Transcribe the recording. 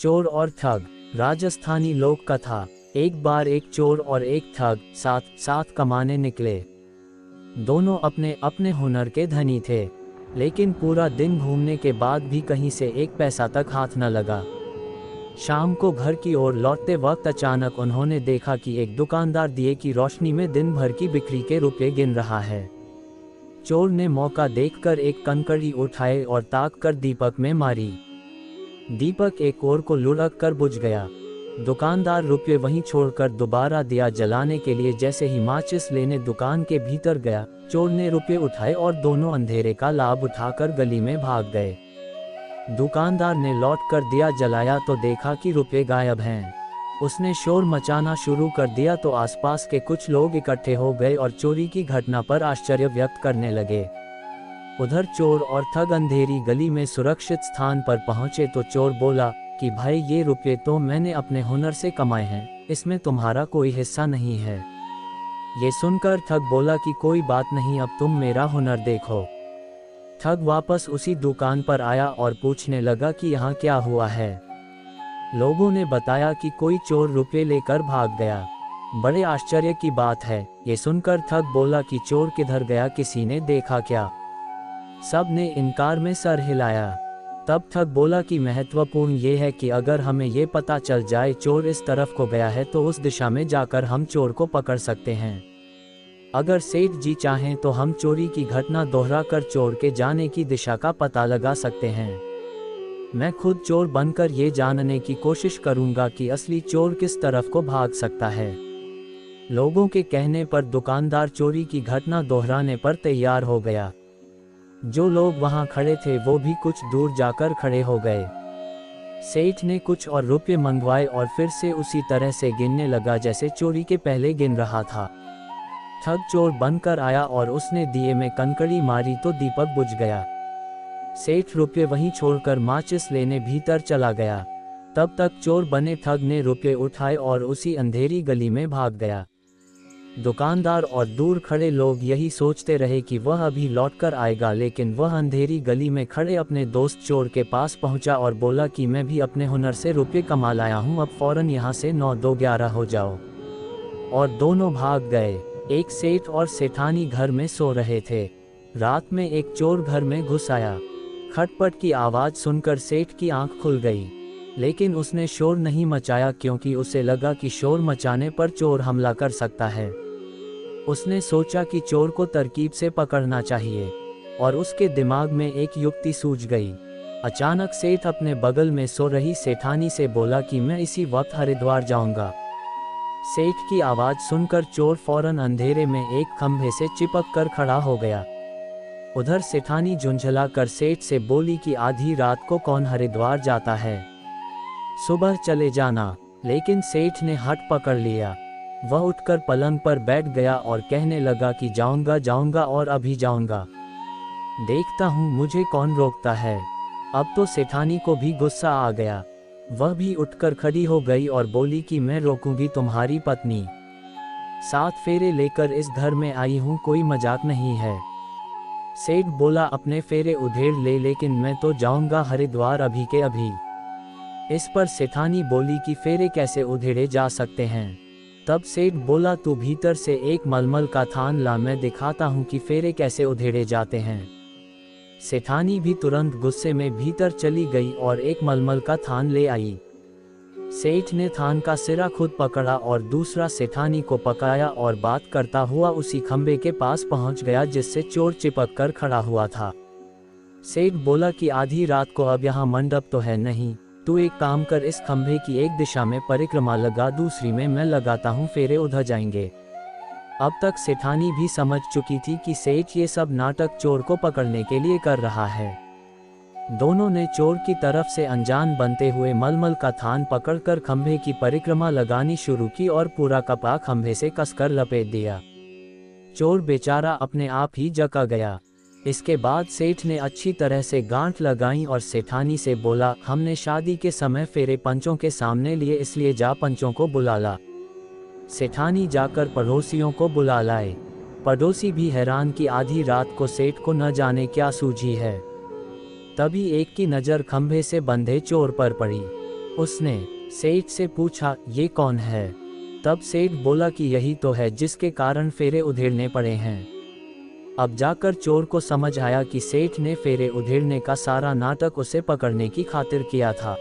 चोर और ठग। राजस्थानी लोक कथा। एक बार एक चोर और एक ठग साथ साथ कमाने निकले। दोनों अपने अपने हुनर के धनी थे, लेकिन पूरा दिन घूमने के बाद भी कहीं से एक पैसा तक हाथ न लगा। शाम को घर की ओर लौटते वक्त अचानक उन्होंने देखा कि एक दुकानदार दिए की रोशनी में दिन भर की बिक्री के रुपए गिन रहा है। चोर ने मौका देखकर एक कंकड़ी उठाए और ताक कर दीपक में मारी। दीपक एक ओर को लुढ़क कर बुझ गया। दुकानदार रुपये वहीं छोड़कर दोबारा दिया जलाने के लिए जैसे ही माचिस लेने दुकान के भीतर गया, चोर ने रुपये उठाए और दोनों अंधेरे का लाभ उठाकर गली में भाग गए। दुकानदार ने लौटकर दिया जलाया तो देखा कि रुपये गायब हैं। उसने शोर मचाना शुरू कर दिया तो आसपास के कुछ लोग इकट्ठे हो गए और चोरी की घटना पर आश्चर्य व्यक्त करने लगे। उधर चोर और ठग अंधेरी गली में सुरक्षित स्थान पर पहुंचे तो चोर बोला कि भाई, ये रुपये तो मैंने अपने हुनर से कमाए हैं, इसमें तुम्हारा कोई हिस्सा नहीं है। ये सुनकर ठग बोला कि कोई बात नहीं, अब तुम मेरा हुनर देखो। ठग वापस उसी दुकान पर आया और पूछने लगा कि यहाँ क्या हुआ है। लोगों ने बताया कि कोई चोर रुपये लेकर भाग गया। बड़े आश्चर्य की बात है। ये सुनकर ठग बोला कि चोर किधर गया, किसी ने देखा क्या? सब ने इनकार में सर हिलाया। तब ठग बोला कि महत्वपूर्ण ये है कि अगर हमें ये पता चल जाए चोर इस तरफ को गया है तो उस दिशा में जाकर हम चोर को पकड़ सकते हैं। अगर सेठ जी चाहें तो हम चोरी की घटना दोहराकर चोर के जाने की दिशा का पता लगा सकते हैं। मैं खुद चोर बनकर ये जानने की कोशिश करूंगा कि असली चोर किस तरफ को भाग सकता है। लोगों के कहने पर दुकानदार चोरी की घटना दोहराने पर तैयार हो गया। जो लोग वहां खड़े थे वो भी कुछ दूर जाकर खड़े हो गए। सेठ ने कुछ और रुपये मंगवाए और फिर से उसी तरह से गिनने लगा जैसे चोरी के पहले गिन रहा था। ठग चोर बनकर आया और उसने दिए में कंकड़ी मारी तो दीपक बुझ गया। सेठ रुपये वहीं छोड़कर माचिस लेने भीतर चला गया। तब तक चोर बने ठग ने रुपये उठाए और उसी अंधेरी गली में भाग गया। दुकानदार और दूर खड़े लोग यही सोचते रहे कि वह अभी लौटकर आएगा, लेकिन वह अंधेरी गली में खड़े अपने दोस्त चोर के पास पहुंचा और बोला कि मैं भी अपने हुनर से रुपये कमा लाया हूं, अब फौरन यहां से 9-2-11 हो जाओ। और दोनों भाग गए। एक सेठ और सेठानी घर में सो रहे थे। रात में एक चोर घर में घुस आया। खटपट की आवाज़ सुनकर सेठ की आंख खुल गई, लेकिन उसने शोर नहीं मचाया क्योंकि उसे लगा कि शोर मचाने पर चोर हमला कर सकता है। उसने सोचा कि चोर को तरकीब से पकड़ना चाहिए और उसके दिमाग में एक युक्ति सूझ गई। अचानक सेठ अपने बगल में सो रही सेठानी से बोला कि मैं इसी वक्त हरिद्वार जाऊंगा। सेठ की आवाज़ सुनकर चोर फौरन अंधेरे में एक खंभे से चिपक कर खड़ा हो गया। उधर सेठानी झुंझला कर सेठ से बोली कि आधी रात को कौन हरिद्वार जाता है, सुबह चले जाना। लेकिन सेठ ने हट पकड़ लिया। वह उठकर पलंग पर बैठ गया और कहने लगा कि जाऊंगा जाऊंगा और अभी जाऊंगा, देखता हूँ मुझे कौन रोकता है। अब तो सेठानी को भी गुस्सा आ गया। वह भी उठकर खड़ी हो गई और बोली कि मैं रोकूंगी तुम्हारी पत्नी। 7 फेरे लेकर इस घर में आई हूँ, कोई मजाक नहीं है। सेठ बोला अपने फेरे उधेड़ ले, लेकिन मैं तो जाऊंगा हरिद्वार अभी के अभी। इस पर सेठानी बोली कि फेरे कैसे उधेड़े जा सकते हैं। तब सेठ बोला तू भीतर से एक मलमल का थान ला, मैं दिखाता हूँ कि फेरे कैसे उधेड़े जाते हैं। सेठानी भी तुरंत गुस्से में भीतर चली गई और एक मलमल का थान ले आई। सेठ ने थान का सिरा खुद पकड़ा और दूसरा सेठानी को पकाया और बात करता हुआ उसी खंबे के पास पहुंच गया जिससे चोर चिपक कर खड़ा हुआ था। सेठ बोला कि आधी रात को अब यहाँ मंडप तो है नहीं, तू एक काम कर, इस खंभे की एक दिशा में परिक्रमा लगा, दूसरी में मैं लगाता हूँ, फेरे उधर जाएंगे। अब तक सेठानी भी समझ चुकी थी कि सेठ ये सब नाटक चोर को पकड़ने के लिए कर रहा है। दोनों ने चोर की तरफ से अनजान बनते हुए मलमल का थान पकड़कर खंभे की परिक्रमा लगानी शुरू की और पूरा कपड़ा खंभे से कसकर लपेट दिया। चोर बेचारा अपने आप ही जका गया। इसके बाद सेठ ने अच्छी तरह से गांठ लगाई और सेठानी से बोला, हमने शादी के समय फेरे पंचों के सामने लिए, इसलिए जा पंचों को बुला ला। सेठानी जाकर पड़ोसियों को बुला लाए। पड़ोसी भी हैरान कि आधी रात को सेठ को न जाने क्या सूझी है। तभी एक की नज़र खंभे से बंधे चोर पर पड़ी। उसने सेठ से पूछा, ये कौन है? तब सेठ बोला कि यही तो है जिसके कारण फेरे उधेड़ने पड़े हैं। अब जाकर चोर को समझ आया कि सेठ ने फेरे उधेड़ने का सारा नाटक उसे पकड़ने की खातिर किया था।